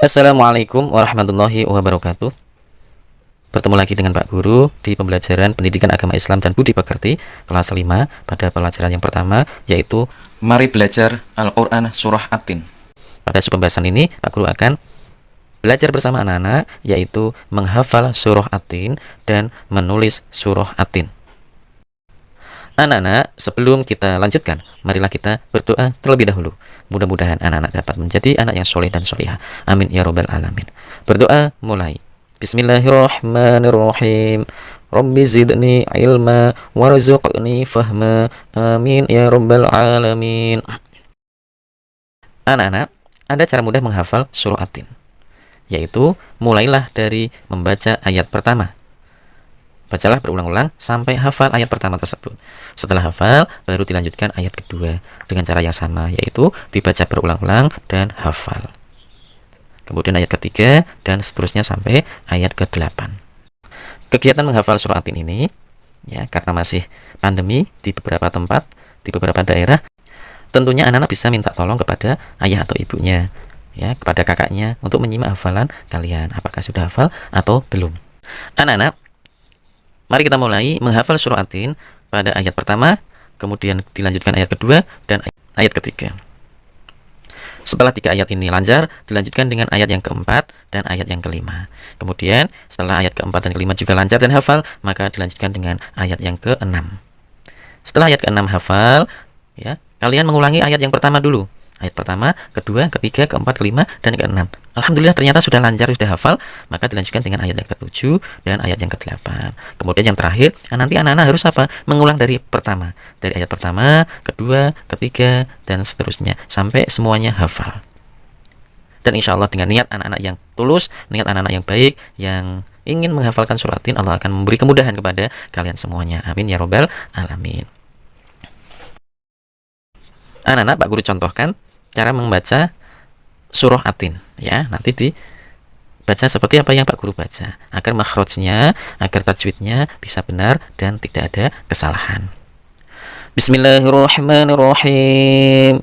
Assalamualaikum warahmatullahi wabarakatuh. Bertemu lagi dengan Pak Guru di pembelajaran Pendidikan Agama Islam dan Budi Pekerti kelas 5 pada pelajaran yang pertama, yaitu Mari belajar Al-Quran Surah At-Tin. pada pembahasan ini Pak Guru akan belajar bersama anak-anak, yaitu menghafal surah At-Tin dan menulis surah At-Tin. Anak-anak, sebelum kita lanjutkan, marilah kita berdoa terlebih dahulu. Mudah-mudahan anak-anak dapat menjadi anak yang soleh dan solihah. Amin ya robbal alamin. Berdoa mulai. Bismillahirrahmanirrahim. Rabbi zidni ilma warzuqni fahma. Amin ya robbal alamin. Anak-anak, ada cara mudah menghafal surah At-Tin, yaitu mulailah dari membaca ayat pertama. Bacalah berulang-ulang sampai hafal ayat pertama tersebut. Setelah hafal, baru dilanjutkan ayat kedua dengan cara yang sama, yaitu dibaca berulang-ulang dan hafal. Kemudian ayat ketiga dan seterusnya sampai ayat ke-8. Kegiatan menghafal surah At-Tin ini, ya, karena masih pandemi di beberapa tempat, di beberapa daerah, tentunya anak-anak bisa minta tolong kepada ayah atau ibunya, ya, kepada kakaknya untuk menyimak hafalan kalian. Apakah sudah hafal atau belum? Anak-anak, mari kita mulai menghafal surah At-Tin pada ayat pertama, kemudian dilanjutkan ayat kedua dan ayat ketiga. Setelah 3 ayat ini lancar, dilanjutkan dengan ayat yang keempat dan ayat yang kelima. Kemudian setelah ayat keempat dan kelima juga lancar dan hafal, maka dilanjutkan dengan ayat yang keenam. Setelah ayat keenam hafal, ya, kalian mengulangi ayat yang pertama dulu. Ayat pertama, kedua, ketiga, keempat, kelima, dan keenam. Alhamdulillah ternyata sudah lancar, sudah hafal, maka dilanjutkan dengan ayat yang ke-7 dan ayat yang ke-8. Kemudian yang terakhir, nanti anak-anak harus apa? Mengulang dari pertama. Dari ayat pertama, kedua, ketiga, dan seterusnya. Sampai semuanya hafal. Dan insya Allah dengan niat anak-anak yang tulus, niat anak-anak yang baik, yang ingin menghafalkan surah At-Tin, Allah akan memberi kemudahan kepada kalian semuanya. Amin ya robbal alamin. Anak-anak, Pak Guru contohkan cara membaca surah At-Tin, ya. Nanti dibaca seperti apa yang Pak Guru baca, agar makhrajnya, agar tajwidnya bisa benar dan tidak ada kesalahan. Bismillahirrahmanirrahim.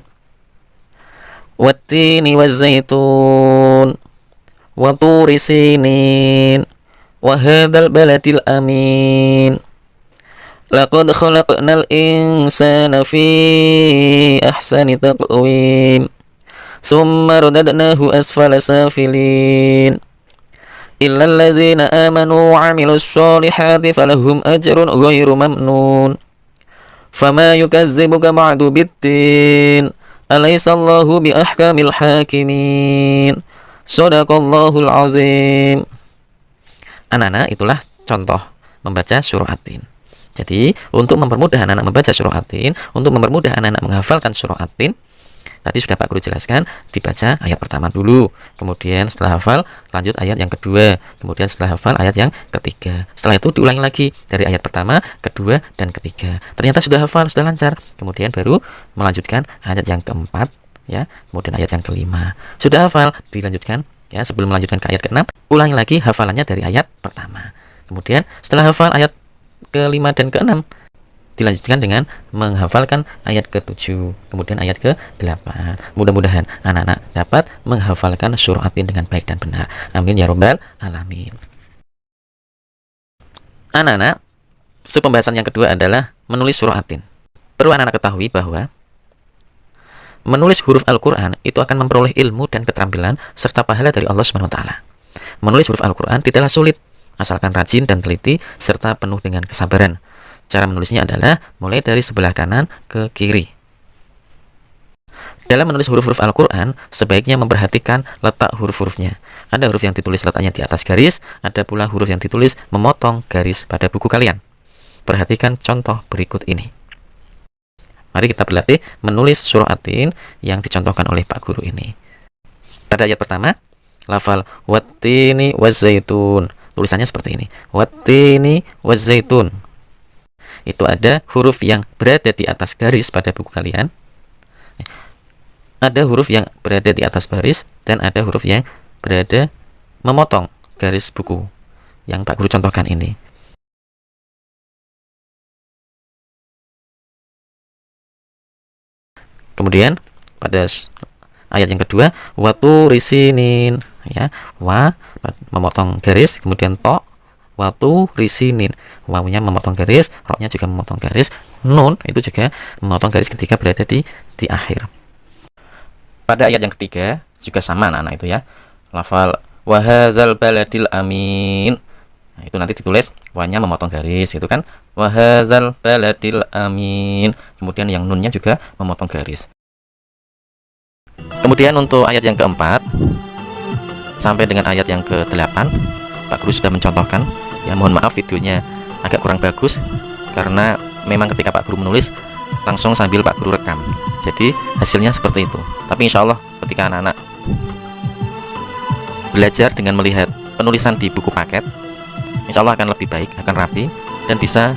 Wattini wazzaitun wa turi sinin wa hadzal baladil amin. Laqad khalaqnal insana fi ahsani taqwim. Thumma radadnahu asfala safilin. Illa alladzina amanu wa 'amilus solihati falahum ajrun ghairu mamnun. Fama yukazzibuka ba'du biddin. Alaysa Allahu bi ahkamil hakimin. Shadaqallahul azim. Anak-anak, itulah contoh membaca surah At-Tin. Jadi, untuk mempermudah anak-anak membaca surah At-Tin, untuk mempermudah anak-anak menghafalkan surah At-Tin, tadi sudah Pak Guru jelaskan, dibaca ayat pertama dulu. Kemudian setelah hafal, lanjut ayat yang kedua. Kemudian setelah hafal, ayat yang ketiga. Setelah itu diulangi lagi dari ayat pertama, kedua, dan ketiga. Ternyata sudah hafal, sudah lancar. Kemudian baru melanjutkan ayat yang keempat, ya. Kemudian ayat yang kelima. Sudah hafal, dilanjutkan, ya. Sebelum melanjutkan ke ayat keenam, ulangi lagi hafalannya dari ayat pertama. Kemudian setelah hafal ayat ke-5 dan ke-6, dilanjutkan dengan menghafalkan ayat ke-7, kemudian ayat ke-8. Mudah-mudahan anak-anak dapat menghafalkan surah At-Tin dengan baik dan benar. Amin ya robbal alamin. Anak-anak, pembahasan yang kedua adalah menulis surah At-Tin. Perlu anak-anak ketahui bahwa menulis huruf Al-Quran itu akan memperoleh ilmu dan keterampilan serta pahala dari Allah SWT. Menulis huruf Al-Quran tidaklah sulit, asalkan rajin dan teliti serta penuh dengan kesabaran. Cara menulisnya adalah mulai dari sebelah kanan ke kiri. Dalam menulis huruf-huruf Al-Quran, sebaiknya memperhatikan letak huruf-hurufnya. Ada huruf yang ditulis letaknya di atas garis, ada pula huruf yang ditulis memotong garis pada buku kalian. Perhatikan contoh berikut ini. Mari kita berlatih menulis surah At-Tin yang dicontohkan oleh Pak Guru ini. Pada ayat pertama, lafal wattini wazzaitun. Tulisannya seperti ini. Wattini wazzaitun. Itu ada huruf yang berada di atas garis pada buku kalian. Ada huruf yang berada di atas baris dan ada huruf yang berada memotong garis buku yang Pak Guru contohkan ini. Kemudian pada ayat yang kedua, waturi sinin. ya. Wa memotong garis, kemudian to, watu risinin, wawunya memotong garis, roknya juga memotong garis, nun itu juga memotong garis ketika berada di akhir. Pada ayat yang ketiga juga sama anak-anak itu ya, lafal wahazal baladil amin. Nah, itu nanti ditulis wanya memotong garis itu kan, wahazal baladil amin. Kemudian yang nunnya juga memotong garis. Kemudian untuk ayat yang keempat sampai dengan ayat yang ke-8, Pak Guru sudah mencontohkan. Ya mohon maaf videonya agak kurang bagus karena memang ketika Pak Guru menulis langsung sambil Pak Guru rekam, jadi hasilnya seperti itu. Tapi insya Allah ketika anak-anak belajar dengan melihat penulisan di buku paket, insya Allah akan lebih baik, akan rapi, dan bisa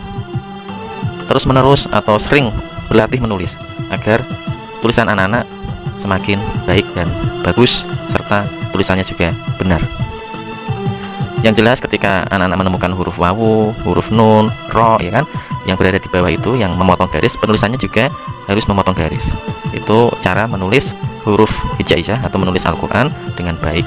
terus menerus atau sering berlatih menulis agar tulisan anak-anak semakin baik dan bagus, serta tulisannya juga benar. Yang jelas ketika anak-anak menemukan huruf wawu, huruf nun, ro, ya kan, yang berada di bawah itu yang memotong garis, penulisannya juga harus memotong garis. Itu cara menulis huruf hijaiyah atau menulis Al-Quran dengan baik.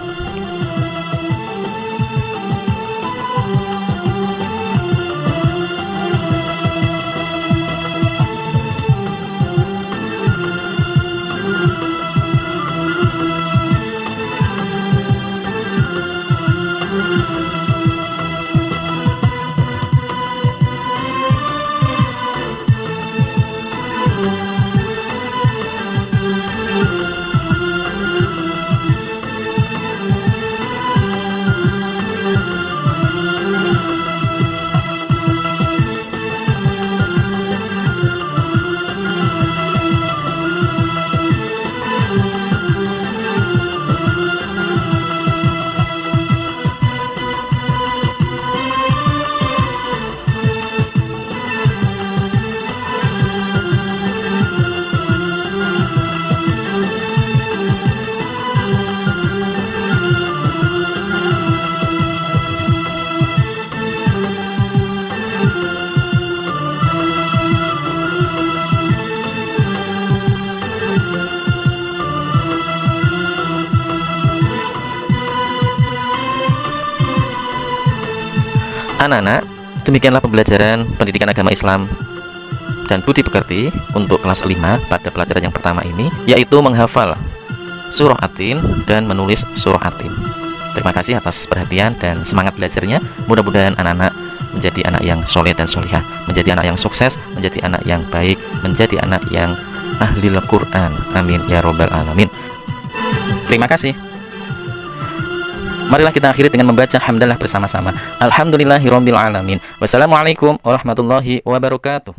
Anak-anak, demikianlah pembelajaran pendidikan agama Islam dan budi pekerti untuk kelas 5 pada pelajaran yang pertama ini, yaitu menghafal surah Atin dan menulis surah Atin. Terima kasih atas perhatian dan semangat belajarnya. Mudah-mudahan anak-anak menjadi anak yang soleh dan solihah, menjadi anak yang sukses, menjadi anak yang baik, menjadi anak yang ahli Al-Quran. Amin ya robbal alamin. Terima kasih. Marilah kita akhiri dengan membaca hamdalah bersama-sama. Alhamdulillahirabbil alamin. Wassalamualaikum warahmatullahi wabarakatuh.